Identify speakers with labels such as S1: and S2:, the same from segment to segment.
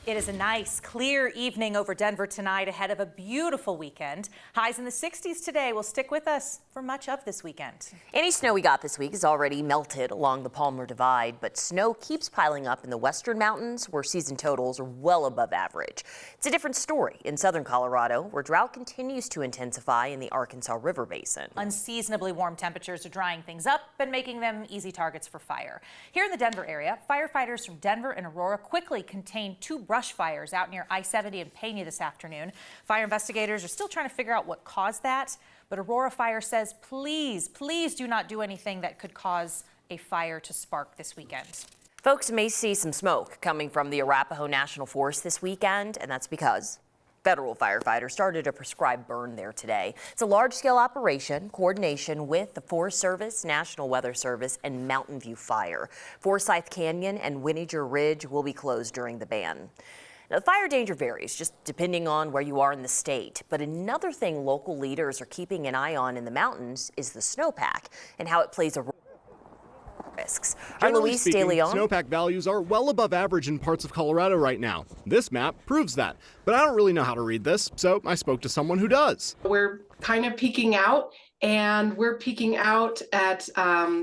S1: It is a nice, clear evening over Denver tonight ahead of a beautiful weekend. Highs in the 60s today will stick with us for much of this weekend.
S2: Any snow we got this week is already melted along the Palmer Divide, but snow keeps piling up in the western mountains where season totals are well above average. It's a different story in southern Colorado, where drought continues to intensify in the Arkansas River Basin.
S1: Unseasonably warm temperatures are drying things up and making them easy targets for fire. Here in the Denver area, firefighters from Denver and Aurora quickly contained two brush fires out near I-70 and Peña this afternoon. Fire investigators are still trying to figure out what caused that, but Aurora Fire says, please do not do anything that could cause a fire to spark this weekend.
S2: Folks may see some smoke coming from the Arapahoe National Forest this weekend, and that's because federal firefighters started a prescribed burn there today. It's a large-scale operation, coordination with the Forest Service, National Weather Service, and Mountain View Fire. Forsyth Canyon and Winninger Ridge will be closed during the ban. Now, the fire danger varies just depending on where you are in the state. But another thing local leaders are keeping an eye on in the mountains is the snowpack and how it plays a role. Risks.
S3: Generally speaking, snowpack values are well above average in parts of Colorado right now. This map proves that, but I don't really know how to read this, so I spoke to someone who does.
S4: We're kind of peaking out, and we're peaking out at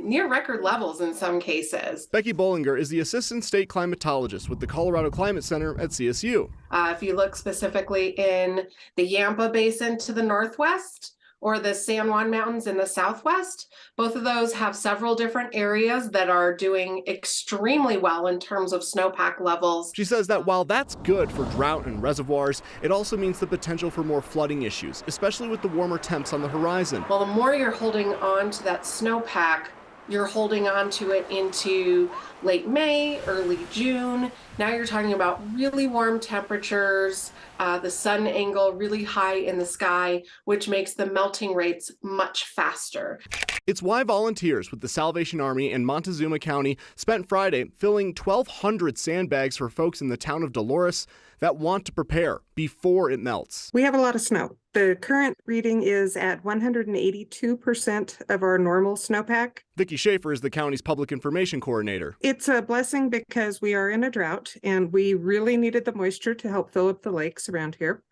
S4: near record levels in some cases.
S3: Becky Bollinger is the assistant state climatologist with the Colorado Climate Center at CSU.
S4: If you look specifically in the Yampa Basin to the northwest, or the San Juan Mountains in the southwest. Both of those have several different areas that are doing extremely well in terms of snowpack levels.
S3: She says that while that's good for drought and reservoirs, it also means the potential for more flooding issues, especially with the warmer temps on the horizon.
S4: Well, the more you're holding on to that snowpack, you're holding on to it into late May, early June. Now you're talking about really warm temperatures, the sun angle really high in the sky, which makes the melting rates much faster.
S3: It's why volunteers with the Salvation Army in Montezuma County spent Friday filling 1,200 sandbags for folks in the town of Dolores that want to prepare before it melts.
S5: We have a lot of snow. The current reading is at 182% of our normal snowpack.
S3: Vicki Schaefer is the county's public information coordinator.
S5: It's a blessing because we are in a drought and we really needed the moisture to help fill up the lakes around here.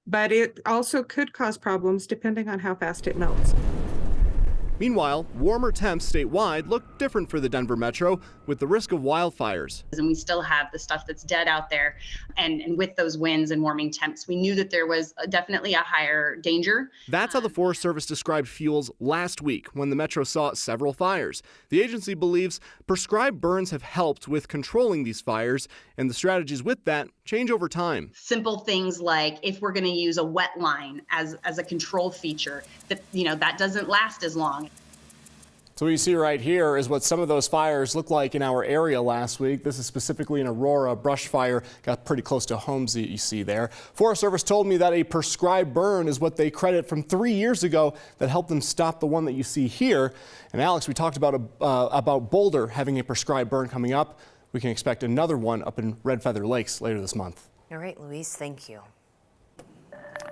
S5: But it also could cause problems depending on how fast it melts.
S3: Meanwhile, warmer temps statewide look different for the Denver metro, with the risk of wildfires.
S6: And we still have the stuff that's dead out there. And with those winds and warming temps, we knew that there was definitely a higher danger.
S3: That's how the Forest Service described fuels last week when the metro saw several fires. The agency believes prescribed burns have helped with controlling these fires, and the strategies with that change over time.
S6: Simple things like if we're going to use a wet line as a control feature, that doesn't last as long.
S7: So what you see right here is what some of those fires looked like in our area last week. This is specifically in Aurora. Brush fire got pretty close to homes that you see there. Forest Service told me that a prescribed burn is what they credit from 3 years ago that helped them stop the one that you see here. And Alex, we talked about Boulder having a prescribed burn coming up. We can expect another one up in Red Feather Lakes later this month.
S2: All right, Louise, thank you.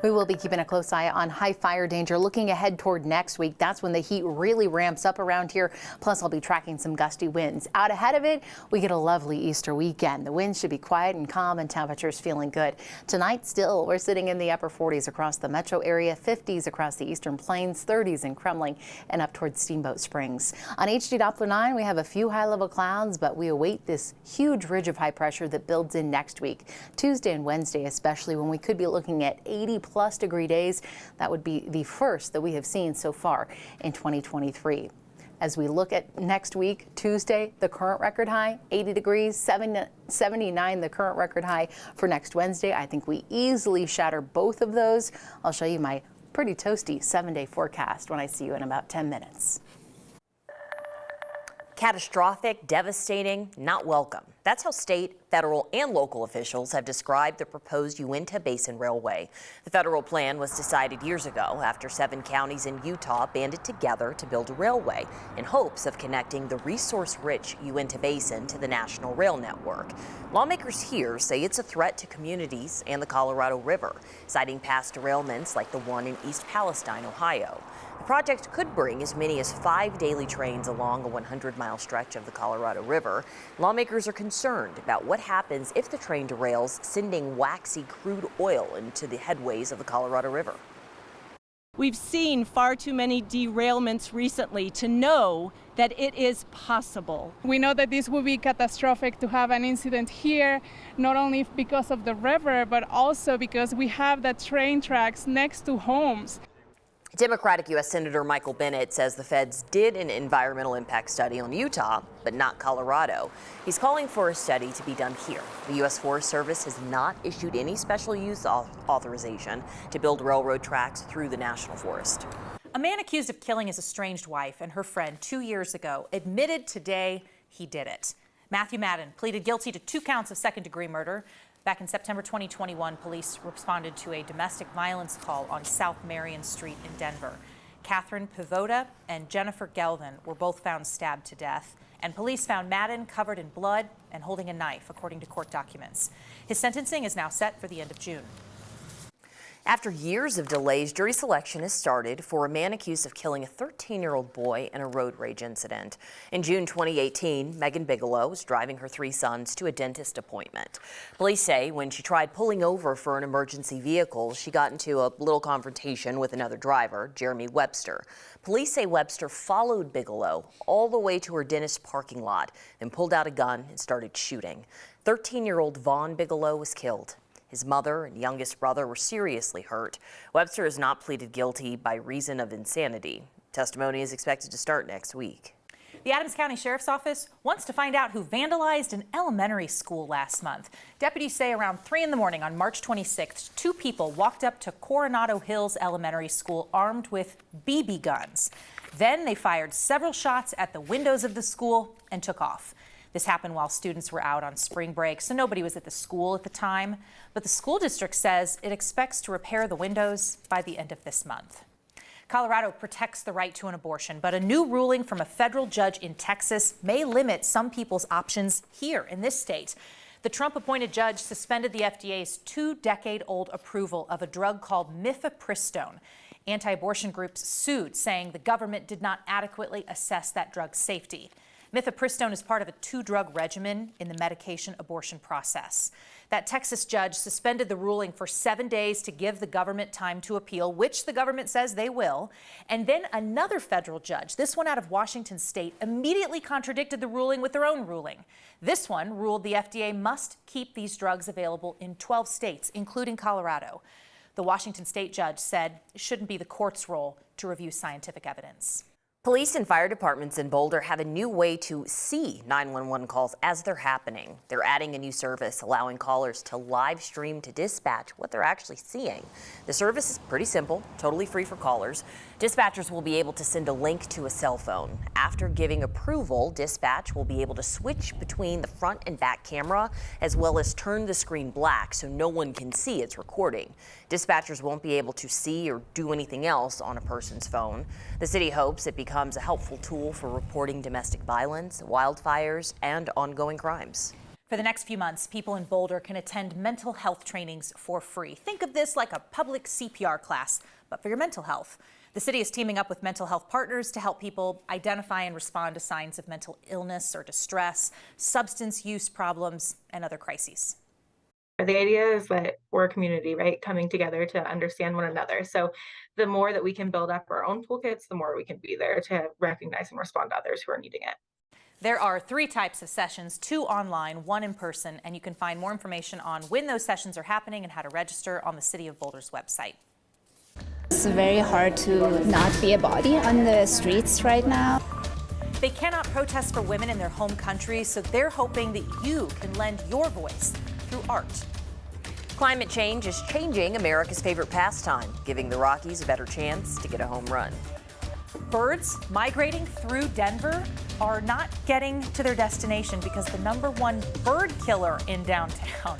S8: We will be keeping a close eye on high fire danger. Looking ahead toward next week, that's when the heat really ramps up around here. Plus, I'll be tracking some gusty winds. Out ahead of it, we get a lovely Easter weekend. The winds should be quiet and calm and temperatures feeling good. Tonight, still, we're sitting in the upper 40s across the metro area, 50s across the eastern plains, 30s in Kremling, and up towards Steamboat Springs. On HD Doppler 9, we have a few high-level clouds, but we await this huge ridge of high pressure that builds in next week. Tuesday and Wednesday, especially, when we could be looking at 80+ degree days. That would be the first that we have seen so far in 2023. As we look at next week, Tuesday, the current record high, 80 degrees, 79 the current record high for next Wednesday. I think we easily shatter both of those. I'll show you my pretty toasty 7-day forecast when I see you in about 10 minutes.
S2: Catastrophic, devastating, not welcome. That's how state, federal, and local officials have described the proposed Uinta Basin Railway. The federal plan was decided years ago after 7 counties in Utah banded together to build a railway in hopes of connecting the resource-rich Uinta Basin to the national rail network. Lawmakers here say it's a threat to communities and the Colorado River, citing past derailments like the one in East Palestine, Ohio. The project could bring as many as 5 daily trains along a 100-mile stretch of the Colorado River. Lawmakers are concerned about what happens if the train derails, sending waxy crude oil into the headways of the Colorado River.
S9: We've seen far too many derailments recently to know that it is possible.
S10: We know that this would be catastrophic to have an incident here, not only because of the river, but also because we have the train tracks next to homes.
S2: Democratic U.S. Senator Michael Bennet says the feds did an environmental impact study on Utah, but not Colorado. He's calling for a study to be done here. The U.S. Forest Service has not issued any special use authorization to build railroad tracks through the national forest.
S1: A man accused of killing his estranged wife and her friend 2 years ago admitted today he did it. Matthew Madden pleaded guilty to 2 counts of second-degree murder. Back in September 2021, police responded to a domestic violence call on South Marion Street in Denver. Catherine Pivoda and Jennifer Gelvin were both found stabbed to death, and police found Madden covered in blood and holding a knife, according to court documents. His sentencing is now set for the end of June.
S2: After years of delays, jury selection has started for a man accused of killing a 13-year-old boy in a road rage incident. In June 2018, Megan Bigelow was driving her 3 sons to a dentist appointment. Police say when she tried pulling over for an emergency vehicle, she got into a little confrontation with another driver, Jeremy Webster. Police say Webster followed Bigelow all the way to her dentist parking lot, then pulled out a gun and started shooting. 13-year-old Vaughn Bigelow was killed. His mother and youngest brother were seriously hurt. Webster has not pleaded guilty by reason of insanity. Testimony is expected to start next week.
S1: The Adams County Sheriff's Office wants to find out who vandalized an elementary school last month. Deputies say around 3 in the morning on March 26th, 2 people walked up to Coronado Hills Elementary School armed with BB guns. Then they fired several shots at the windows of the school and took off. This happened while students were out on spring break, so nobody was at the school at the time. But the school district says it expects to repair the windows by the end of this month. Colorado protects the right to an abortion, but a new ruling from a federal judge in Texas may limit some people's options here in this state. The Trump-appointed judge suspended the FDA's 2-decade-old approval of a drug called mifepristone. Anti-abortion groups sued, saying the government did not adequately assess that drug's safety. Mifepristone is part of a 2-drug regimen in the medication abortion process. That Texas judge suspended the ruling for 7 days to give the government time to appeal, which the government says they will. And then another federal judge, this one out of Washington state, immediately contradicted the ruling with their own ruling. This one ruled the FDA must keep these drugs available in 12 states, including Colorado. The Washington state judge said it shouldn't be the court's role to review scientific evidence.
S2: Police and fire departments in Boulder have a new way to see 911 calls as they're happening. They're adding a new service allowing callers to live stream to dispatch what they're actually seeing. The service is pretty simple, totally free for callers. Dispatchers will be able to send a link to a cell phone. After giving approval, dispatch will be able to switch between the front and back camera, as well as turn the screen black so no one can see it's recording. Dispatchers won't be able to see or do anything else on a person's phone. The city hopes it becomes a helpful tool for reporting domestic violence, wildfires, and ongoing crimes.
S1: For the next few months, people in Boulder can attend mental health trainings for free. Think of this like a public CPR class, but for your mental health. The city is teaming up with mental health partners to help people identify and respond to signs of mental illness or distress, substance use problems, and other crises.
S11: The idea is that we're a community, right, coming together to understand one another. So the more that we can build up our own toolkits, the more we can be there to recognize and respond to others who are needing it.
S1: There are 3 types of sessions, 2 online, 1 in person, and you can find more information on when those sessions are happening and how to register on the City of Boulder's website.
S12: It's very hard to not be a body on the streets right now.
S1: They cannot protest for women in their home country, so they're hoping that you can lend your voice through art.
S2: Climate change is changing America's favorite pastime, giving the Rockies a better chance to get a home run.
S1: Birds migrating through Denver are not getting to their destination because the #1 bird killer in downtown